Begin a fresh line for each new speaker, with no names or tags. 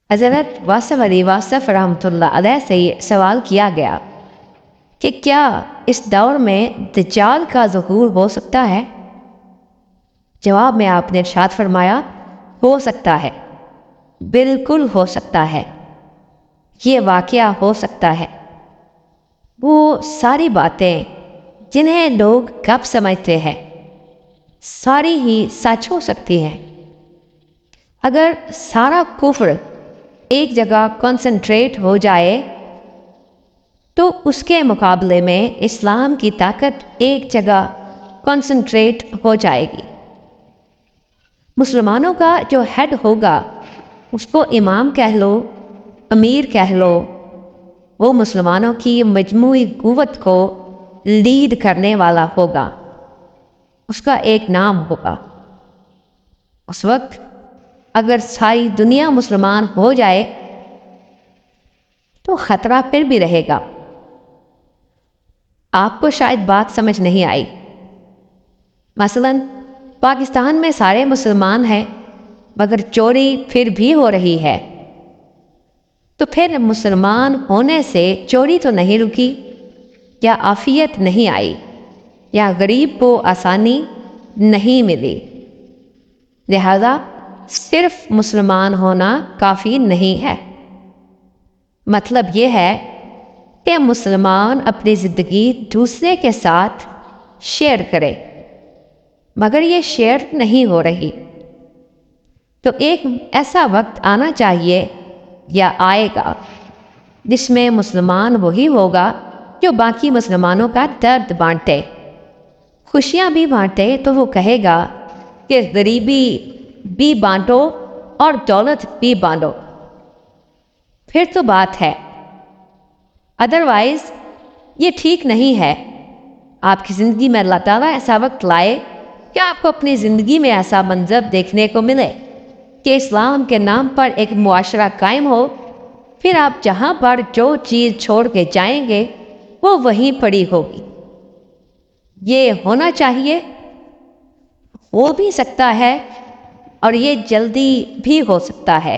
حضرت واصف علی واصف رحمۃ اللہ علیہ سے یہ سوال کیا گیا کہ کیا اس دور میں دجال کا ظہور ہو سکتا ہے؟ جواب میں آپ نے ارشاد فرمایا، ہو سکتا ہے، بالکل ہو سکتا ہے، یہ واقعہ ہو سکتا ہے۔ وہ ساری باتیں جنہیں لوگ گپ سمجھتے ہیں ساری ہی سچ ہو سکتی ہیں۔ اگر سارا کفر ایک جگہ کنسنٹریٹ ہو جائے تو اس کے مقابلے میں اسلام کی طاقت ایک جگہ کنسنٹریٹ ہو جائے گی۔ مسلمانوں کا جو ہیڈ ہوگا اس کو امام کہہ لو، امیر کہہ لو، وہ مسلمانوں کی مجموعی قوت کو لیڈ کرنے والا ہوگا، اس کا ایک نام ہوگا۔ اس وقت اگر ساری دنیا مسلمان ہو جائے تو خطرہ پھر بھی رہے گا۔ آپ کو شاید بات سمجھ نہیں آئی۔ مثلا پاکستان میں سارے مسلمان ہیں مگر چوری پھر بھی ہو رہی ہے، تو پھر مسلمان ہونے سے چوری تو نہیں رکی، یا عافیت نہیں آئی، یا غریب کو آسانی نہیں ملی۔ لہذا صرف مسلمان ہونا کافی نہیں ہے۔ مطلب یہ ہے کہ مسلمان اپنی زندگی دوسرے کے ساتھ شیئر کرے، مگر یہ شیئر نہیں ہو رہی۔ تو ایک ایسا وقت آنا چاہیے یا آئے گا جس میں مسلمان وہی ہوگا جو باقی مسلمانوں کا درد بانٹے، خوشیاں بھی بانٹے۔ تو وہ کہے گا کہ غریبی بھی بانٹو اور دولت بھی بانٹو، پھر تو بات ہے۔ ادروائز یہ ٹھیک نہیں ہے۔ آپ کی زندگی میں اللہ تعالیٰ ایسا وقت لائے کہ آپ کو اپنی زندگی میں ایسا منظر دیکھنے کو ملے کہ اسلام کے نام پر ایک معاشرہ قائم ہو، پھر آپ جہاں پر جو چیز چھوڑ کے جائیں گے وہ وہیں پڑی ہوگی۔ یہ ہونا چاہیے، ہو بھی سکتا ہے، اور یہ جلدی بھی ہو سکتا ہے۔